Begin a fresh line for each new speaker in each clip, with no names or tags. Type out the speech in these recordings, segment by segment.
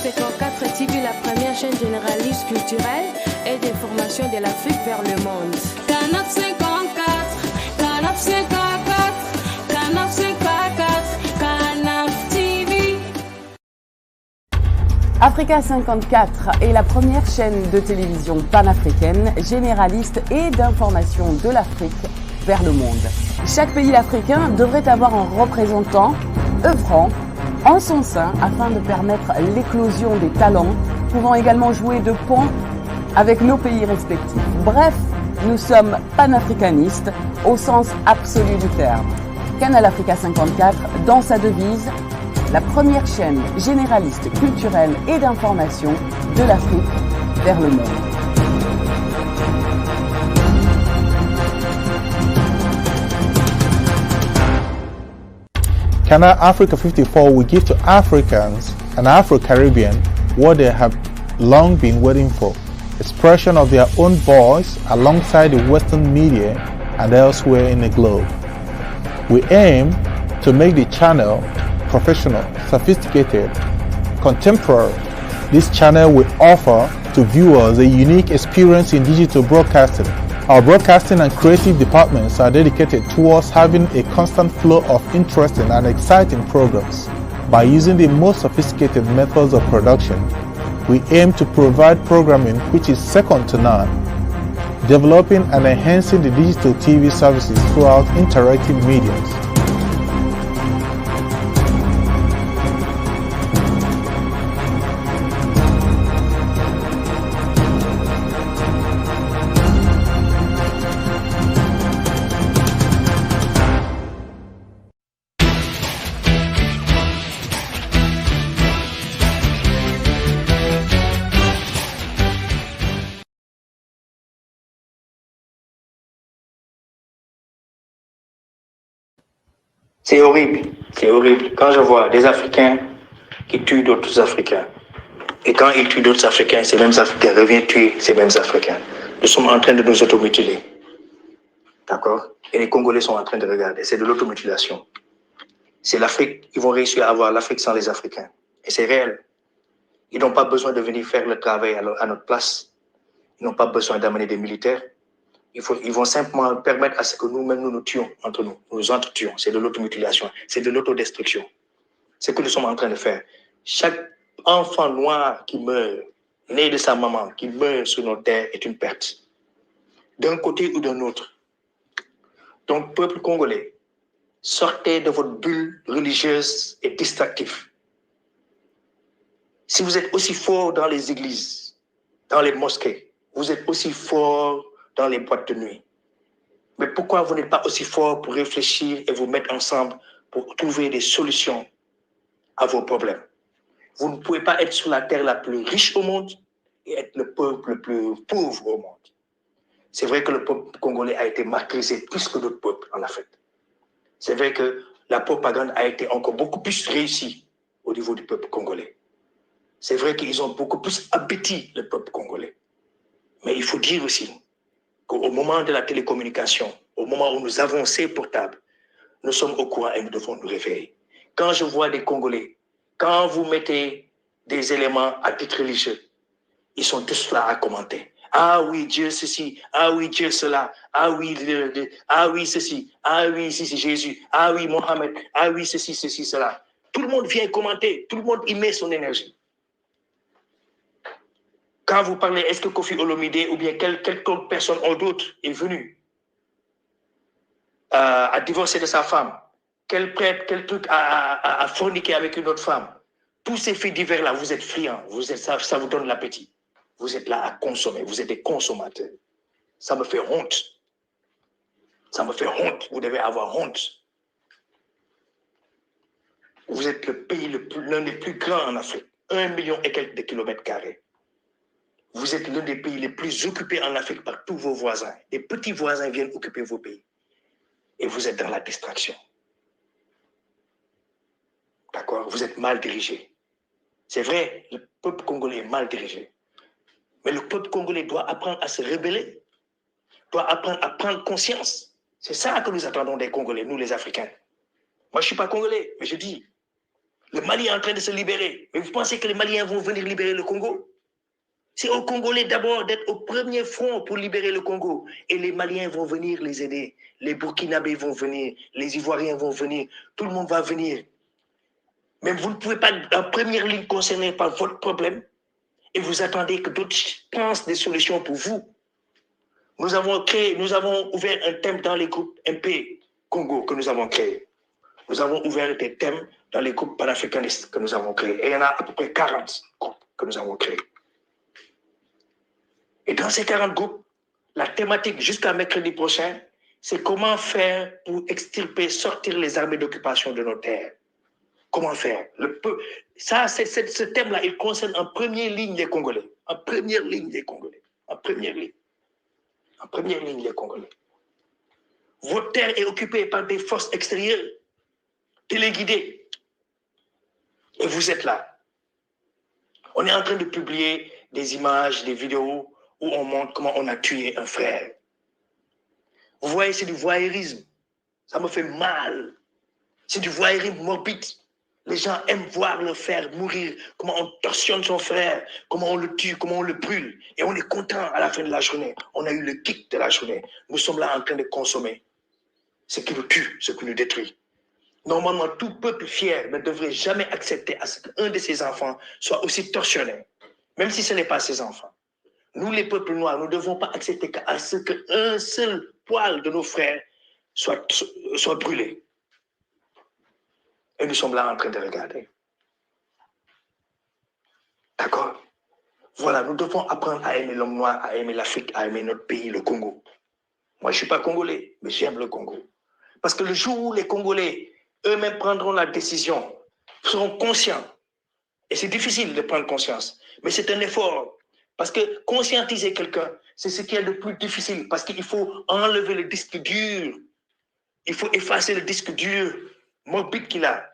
54 TV, la première chaîne généraliste culturelle et d'information de l'Afrique vers le monde. Canap 54, Canap 54, Canap 54, Canap TV.
Africa 54 est la première chaîne de télévision panafricaine, généraliste et d'information de l'Afrique vers le monde. Chaque pays africain devrait avoir un représentant œuvrant en son sein afin de permettre l'éclosion des talents, pouvant également jouer de pont avec nos pays respectifs. Bref, nous sommes panafricanistes au sens absolu du terme. Canal Africa 54, dans sa devise, la première chaîne généraliste culturelle et d'information de l'Afrique vers le monde.
Canal Africa 54 will give to Africans and Afro-Caribbean what they have long been waiting for, expression of their own voice alongside the Western media and elsewhere in the globe. We aim to make the channel professional, sophisticated, contemporary. This channel will offer to viewers a unique experience in digital broadcasting. Our broadcasting and creative departments are dedicated towards having a constant flow of interesting and exciting programs. By using the most sophisticated methods of production, we aim to provide programming which is second to none, developing and enhancing the digital TV services throughout interactive mediums.
C'est horrible, c'est horrible. Quand je vois des Africains qui tuent d'autres Africains, et quand ils tuent d'autres Africains, ces mêmes Africains reviennent tuer ces mêmes Africains. Nous sommes en train de nous automutiler. D'accord? Et les Congolais sont en train de regarder. C'est de l'automutilation. C'est l'Afrique. Ils vont réussir à avoir l'Afrique sans les Africains. Et c'est réel. Ils n'ont pas besoin de venir faire le travail à notre place. Ils n'ont pas besoin d'amener des militaires. Ils vont simplement permettre à ce que nous-mêmes nous tuions entre nous. Nous nous entretuons. C'est de l'automutilation. C'est de l'autodestruction. C'est ce que nous sommes en train de faire. Chaque enfant noir qui meurt, né de sa maman, qui meurt sur nos terres, est une perte. D'un côté ou d'un autre. Donc, peuple congolais, sortez de votre bulle religieuse et distractive. Si vous êtes aussi fort dans les églises, dans les mosquées, vous êtes aussi fort dans les boîtes de nuit. Mais pourquoi vous n'êtes pas aussi fort pour réfléchir et vous mettre ensemble pour trouver des solutions à vos problèmes? Vous ne pouvez pas être sur la terre la plus riche au monde et être le peuple le plus pauvre au monde. C'est vrai que le peuple congolais a été martyrisé plus que d'autres peuples en Afrique. C'est vrai que la propagande a été encore beaucoup plus réussie au niveau du peuple congolais. C'est vrai qu'ils ont beaucoup plus abêti le peuple congolais. Mais il faut dire aussi qu'au moment de la télécommunication, au moment où nous avons ces portables, nous sommes au courant et nous devons nous réveiller. Quand je vois des Congolais, quand vous mettez des éléments à titre religieux, ils sont tous là à commenter. Ah oui, Dieu ceci, ah oui, Dieu cela, ah oui, ah oui, ceci, ah oui, ceci, Jésus, ah oui, Mohamed, ah oui, ceci, cela. Tout le monde vient commenter, tout le monde y met son énergie. Quand vous parlez, est-ce que Kofi Olomide ou bien quelques personnes ou d'autres est venu à divorcer de sa femme? Quel prêtre, quel truc a forniqué avec une autre femme? Tous ces faits divers-là, vous êtes friands, ça vous donne l'appétit. Vous êtes là à consommer, vous êtes des consommateurs. Ça me fait honte. Ça me fait honte, vous devez avoir honte. Vous êtes le pays l'un des plus grands en Afrique, 1 million et quelques de kilomètres carrés. Vous êtes l'un des pays les plus occupés en Afrique par tous vos voisins. Des petits voisins viennent occuper vos pays. Et vous êtes dans la distraction. D'accord? Vous êtes mal dirigé. C'est vrai, le peuple congolais est mal dirigé. Mais le peuple congolais doit apprendre à se rebeller, doit apprendre à prendre conscience. C'est ça que nous attendons des Congolais, nous les Africains. Moi, je ne suis pas Congolais, mais je dis, Le Mali est en train de se libérer. Mais vous pensez que les Maliens vont venir libérer le Congo? C'est aux Congolais d'abord d'être au premier front pour libérer le Congo. Et les Maliens vont venir les aider. Les Burkinabés vont venir. Les Ivoiriens vont venir. Tout le monde va venir. Mais vous ne pouvez pas être en première ligne concerné par votre problème et vous attendez que d'autres pensent des solutions pour vous. Nous avons ouvert un thème dans les groupes MP Congo que nous avons créé. Nous avons ouvert des thèmes dans les groupes panafricanistes que nous avons créés. Et il y en a à peu près 40 groupes que nous avons créés. Et dans ces 40 groupes, la thématique jusqu'à mercredi prochain, c'est comment faire pour extirper, sortir les armées d'occupation de nos terres. Comment faire? Ce thème-là, il concerne en première ligne les Congolais. En première ligne les Congolais. En première ligne. En première ligne les Congolais. Votre terre est occupée par des forces extérieures, téléguidées. Et vous êtes là. On est en train de publier des images, des vidéos où on montre comment on a tué un frère. Vous voyez, c'est du voyeurisme. Ça me fait mal. C'est du voyeurisme morbide. Les gens aiment voir leur frère mourir, comment on torsionne son frère, comment on le tue, comment on le brûle. Et on est content à la fin de la journée. On a eu le kick de la journée. Nous sommes là en train de consommer ce qui nous tue, ce qui nous détruit. Normalement, tout peuple fier ne devrait jamais accepter à ce qu'un de ses enfants soit aussi tortionné, même si ce n'est pas ses enfants. Nous, les peuples noirs, nous ne devons pas accepter à ce qu'un seul poil de nos frères soit brûlé. Et nous sommes là en train de regarder. D'accord? Voilà, nous devons apprendre à aimer l'homme noir, à aimer l'Afrique, à aimer notre pays, le Congo. Moi, je ne suis pas congolais, mais j'aime le Congo. Parce que le jour où les Congolais eux-mêmes prendront la décision, seront conscients, et c'est difficile de prendre conscience, mais c'est un effort. Parce que conscientiser quelqu'un, c'est ce qui est le plus difficile, parce qu'il faut enlever le disque dur. Il faut effacer le disque dur morbide qu'il a,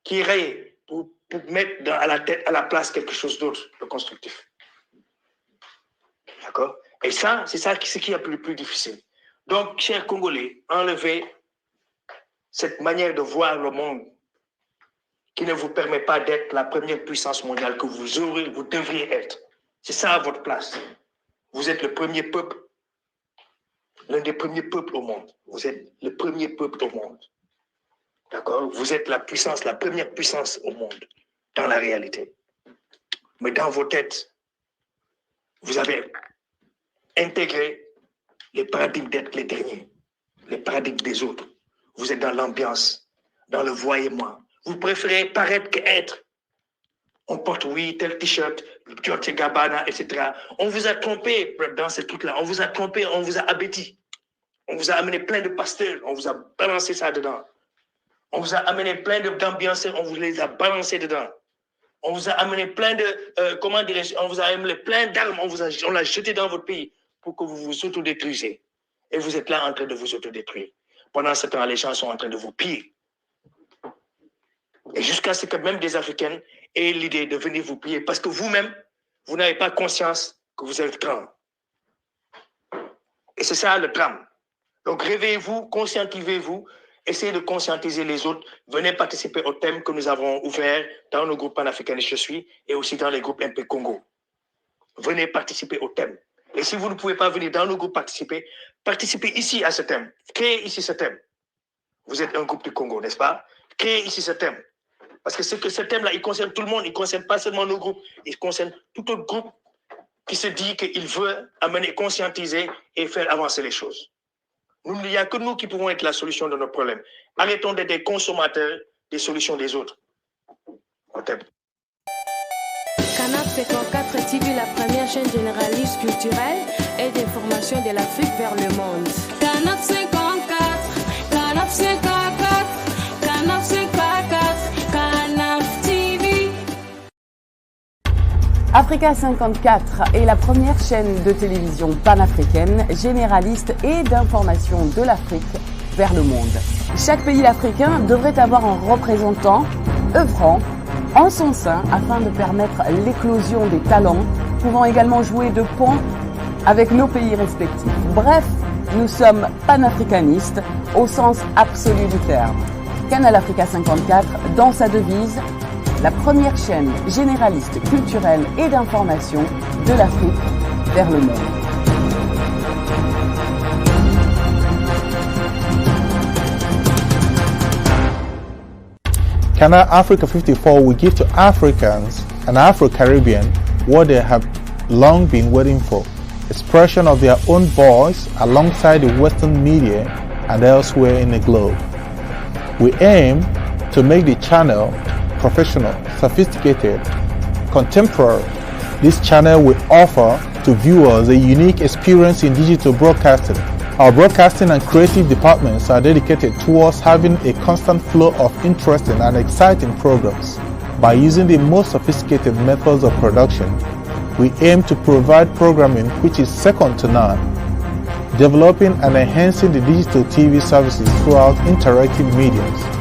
qui est rayé, pour mettre à la place quelque chose d'autre, de constructif. D'accord? Et ça, c'est ça ce qui est le plus difficile. Donc, chers Congolais, enlevez cette manière de voir le monde qui ne vous permet pas d'être la première puissance mondiale que vous devriez être. C'est ça votre place. Vous êtes le premier peuple, l'un des premiers peuples au monde. Vous êtes le premier peuple au monde. D'accord? Vous êtes la première puissance au monde, dans la réalité. Mais dans vos têtes, vous avez intégré les paradigmes d'être les derniers, les paradigmes des autres. Vous êtes dans l'ambiance, dans le voyez-moi. Vous préférez paraître qu'être. On porte, oui, tel t-shirt, Dolce & Gabbana, etc. On vous a trompé dans ce truc-là. On vous a trompé, on vous a abêti. On vous a amené plein de pasteurs, on vous a balancé ça dedans. On vous a amené plein d'ambianceurs, on vous les a balancés dedans. On vous a amené plein de, comment dirais-je, on vous a amené plein d'armes, on l'a jeté dans votre pays pour que vous vous autodétruisiez. Et vous êtes là en train de vous autodétruire. Pendant ce temps, les gens sont en train de vous piller. Et jusqu'à ce que même des Africains aient l'idée de venir vous piller, parce que vous-même, vous n'avez pas conscience que vous êtes grand. Et c'est ça le drame. Donc réveillez-vous, conscientisez-vous, essayez de conscientiser les autres. Venez participer au thème que nous avons ouvert dans le groupe panafricaniste Je suis et aussi dans les groupes MP Congo. Venez participer au thème. Et si vous ne pouvez pas venir dans le groupe participez ici à ce thème. Créez ici ce thème. Vous êtes un groupe du Congo, n'est-ce pas? Créez ici ce thème. Parce que ce thème-là, il concerne tout le monde. Il ne concerne pas seulement nos groupes. Il concerne tout autre groupe qui se dit qu'il veut amener, conscientiser et faire avancer les choses. Il n'y a que nous qui pouvons être la solution de nos problèmes. Arrêtons d'être des consommateurs des solutions des autres. On t'aime.
Canap 54 TV, la première chaîne généraliste culturelle et d'information de l'Afrique vers le monde. Canap 54, Canap 54, Canap 54, Canap TV.
Africa 54 est la première chaîne de télévision panafricaine, généraliste et d'information de l'Afrique vers le monde. Chaque pays africain devrait avoir un représentant œuvrant en son sein afin de permettre l'éclosion des talents, pouvant également jouer de pont avec nos pays respectifs. Bref, nous sommes panafricanistes au sens absolu du terme. Canal Africa 54, dans sa devise, la première chaîne généraliste culturelle et d'information de l'Afrique vers le monde.
Canal Africa 54 will give to Africans and Afro-Caribbean what they have long been waiting for, expression of their own voice alongside the Western media and elsewhere in the globe. We aim to make the channel professional, sophisticated, contemporary. This channel will offer to viewers a unique experience in digital broadcasting. Our broadcasting and creative departments are dedicated towards having a constant flow of interesting and exciting programs. By using the most sophisticated methods of production, we aim to provide programming which is second to none, developing and enhancing the digital TV services throughout interactive mediums.